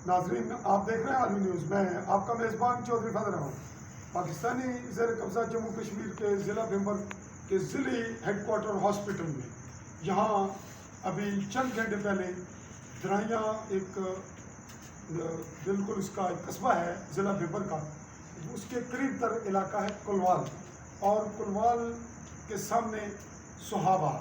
ناظرین، آپ دیکھ رہے ہیں عالمی نیوز میں آپ کا میزبان چودھری فضل احمد۔ پاکستانی زیر قبضہ جموں کشمیر کے ضلع بھمبر کے ضلعی ہیڈ کوارٹر ہاسپٹل میں یہاں ابھی چند گھنٹے پہلے درائیاں ایک بالکل اس کا ایک قصبہ ہے ضلع بھمبر کا، اس کے قریب تر علاقہ ہے کلوال، اور کلوال کے سامنے سہابا،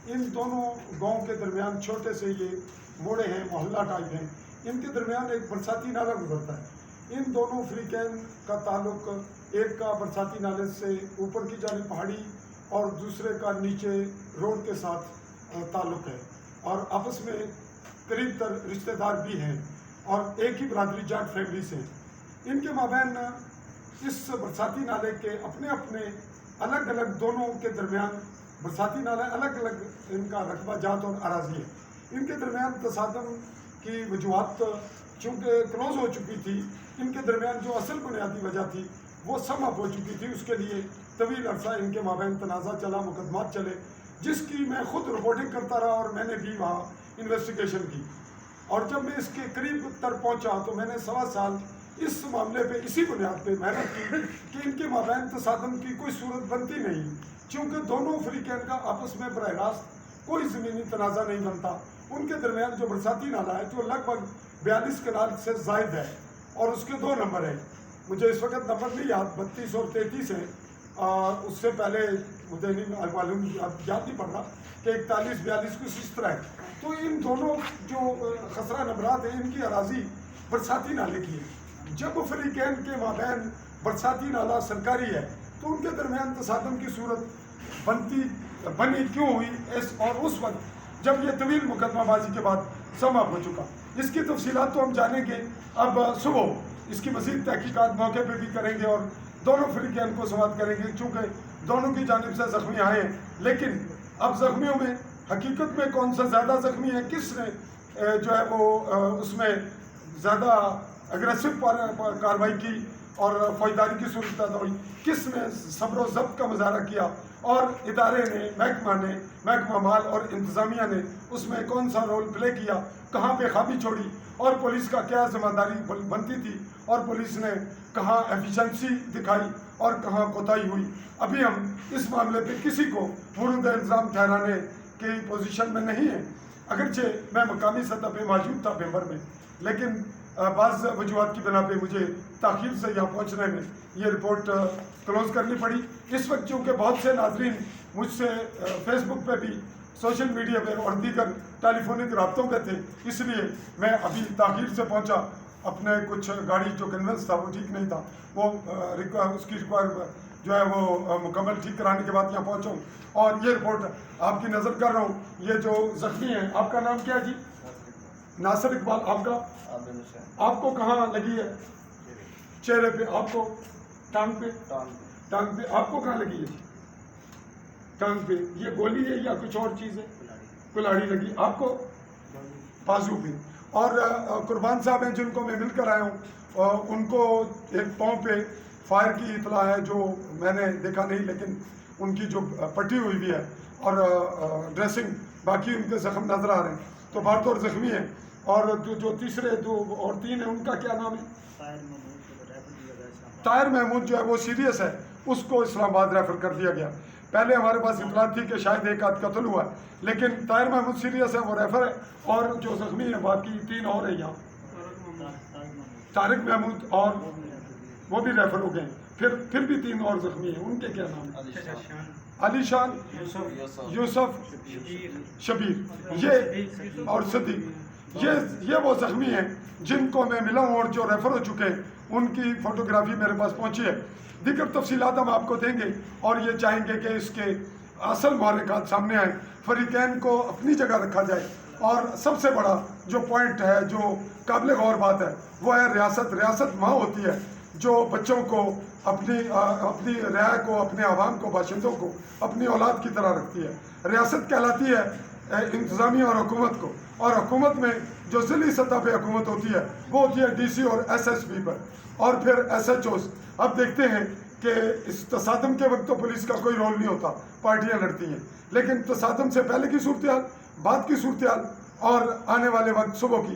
ان دونوں گاؤں کے درمیان چھوٹے سے یہ موڑے ہیں، محلہ ٹائپ ہیں، ان کے درمیان ایک برساتی نالہ گزرتا ہے۔ ان دونوں فریقین کا تعلق، ایک کا برساتی نالے سے اوپر کی جانب پہاڑی اور دوسرے کا نیچے روڈ کے ساتھ تعلق ہے، اور آپس میں قریب تر رشتہ دار بھی ہیں اور ایک ہی برادری جائنٹ فیملی سے ہیں۔ ان کے مابین اس برساتی نالے کے اپنے اپنے الگ الگ، دونوں کے درمیان برساتی نالے الگ الگ ان کا رقبہ جات اور اراضی ہے۔ ان کے درمیان تصادم کی وجوہات چونکہ کلوز ہو چکی تھی، ان کے درمیان جو اصل بنیادی وجہ تھی وہ سم اپ ہو چکی تھی، اس کے لیے طویل عرصہ ان کے مابین تنازع چلا، مقدمات چلے، جس کی میں خود رپورٹنگ کرتا رہا اور میں نے بھی وہاں انویسٹیگیشن کی، اور جب میں اس کے قریب تر پہنچا تو میں نے 1.25 سال اس معاملے پہ اسی بنیاد پہ محنت کی کہ ان کے مابین تصادم کی کوئی صورت بنتی نہیں، چونکہ دونوں فریقین کا آپس میں براہ راست کوئی زمینی تنازع نہیں بنتا۔ ان کے درمیان جو برساتی نالہ ہے جو لگ بھگ 42 کنال سے زائد ہے، اور اس کے 2 نمبر ہیں، مجھے اس وقت نمبر نہیں یاد، 32 اور 33 ہیں، اس سے پہلے مجھے نہیں معلوم، یاد نہیں پڑ رہا کہ 41 42 کچھ اس طرح ہے۔ تو ان دونوں جو خسرہ نمبرات ہیں، ان کی اراضی برساتی نالے کی ہے۔ جب فریقین کے مابین برساتی نالہ سرکاری ہے تو ان کے درمیان تصادم کی صورت بنی کیوں ہوئی، اور اس وقت جب یہ طویل مقدمہ بازی کے بعد سم اپ ہو چکا۔ اس کی تفصیلات تو ہم جانیں گے اب صبح، اس کی مزید تحقیقات موقع پہ بھی کریں گے اور دونوں فریقین کو سماعت کریں گے، چونکہ دونوں کی جانب سے زخمی آئے ہیں، لیکن اب زخمیوں میں حقیقت میں کون سا زیادہ زخمی ہے، کس نے جو ہے وہ اس میں زیادہ اگریسو کارروائی کی اور فوجداری کی صورت پیدا ہوئی، کس نے صبر و ضبط کا مظاہرہ کیا، اور ادارے نے، محکمہ مال اور انتظامیہ نے اس میں کون سا رول پلے کیا، کہاں پہ خامی چھوڑی، اور پولیس کا کیا ذمہ داری بنتی تھی، اور پولیس نے کہاں ایفیشنسی دکھائی اور کہاں کوتاہی ہوئی۔ ابھی ہم اس معاملے پہ کسی کو مورد الزام ٹھہرانے کی پوزیشن میں نہیں ہیں، اگرچہ میں مقامی سطح پہ موجود تھا بھمبر میں، لیکن بعض وجوہات کی بنا پہ مجھے تاخیر سے یہاں پہنچنے میں یہ رپورٹ کلوز کرنی پڑی۔ اس وقت چونکہ بہت سے ناظرین مجھ سے فیس بک پہ بھی، سوشل میڈیا پہ اور دیگر ٹیلی فونک رابطوں پہ تھے، اس لیے میں ابھی تاخیر سے پہنچا، اپنے کچھ گاڑی جو کنوینس تھا وہ ٹھیک نہیں تھا، وہ اس کی جو ہے وہ مکمل ٹھیک کرانے کے بعد یہاں پہنچا ہوں، اور یہ رپورٹ آپ کی نظر کر رہا ہوں۔ یہ جو زخمی ہیں، آپ کا نام کیا جی؟ ناصر اقبال۔ آپ کا؟ آپ کو کہاں لگی ہے؟ چہرے پہ؟ آپ کو ٹانگ پہ؟ ٹانگ پہ۔ آپ کو کہاں لگی ہے؟ ٹانگ پہ۔ یہ گولی ہے یا کچھ اور چیز ہے؟ کلاڑی لگی۔ آپ کو؟ بازو پہ۔ اور قربان صاحب ہیں جن کو میں مل کر آیا ہوں، ان کو ایک پاؤں پہ فائر کی اطلاع ہے، جو میں نے دیکھا نہیں، لیکن ان کی جو پٹی ہوئی بھی ہے اور ڈریسنگ، باقی ان کے زخم نظر آ رہے ہیں، تو بہت اور زخمی ہیں۔ اور جو تیسرے 2 اور 3 ہیں، ان کا کیا نام ہے؟ طاہر محمود جو ہے وہ سیریس ہے، اس کو اسلام آباد ریفر کر دیا گیا۔ پہلے ہمارے پاس اطلاع تھی کہ شاید ایک آدھ قتل ہوا ہے، لیکن طاہر محمود سیریس ہے، وہ ریفر ہے، اور جو زخمی ہیں باقی 3 اور ہیں یہاں، طارق محمود، اور وہ بھی ریفر ہو گئے ہیں، پھر بھی 3 اور زخمی ہیں، ان کے کیا نام ہیں؟ علی شان، یوسف، شبیر، یہ اور صدیق، یہ وہ زخمی ہیں جن کو میں ملا ہوں اور جو ریفر ہو چکے ہیں، ان کی فوٹوگرافی میرے پاس پہنچی ہے۔ دیگر تفصیلات ہم آپ کو دیں گے، اور یہ چاہیں گے کہ اس کے اصل محرکات سامنے آئیں، فریقین کو اپنی جگہ رکھا جائے، اور سب سے بڑا جو پوائنٹ ہے، جو قابل غور بات ہے، وہ ہے ریاست ماں ہوتی ہے جو بچوں کو، اپنی رعایا کو، اپنے عوام کو، باشندوں کو اپنی اولاد کی طرح رکھتی ہے۔ ریاست کہلاتی ہے انتظامیہ اور حکومت کو، اور حکومت میں جو ضلعی سطح پہ حکومت ہوتی ہے وہ ہوتی ہے ڈی سی اور ایس ایس پی پر، اور پھر ایس ایچ اوز۔ اب دیکھتے ہیں کہ اس تصادم کے وقت تو پولیس کا کوئی رول نہیں ہوتا، پارٹیاں لڑتی ہیں، لیکن تصادم سے پہلے کی صورتحال، بعد کی صورتحال، اور آنے والے وقت صبح کی،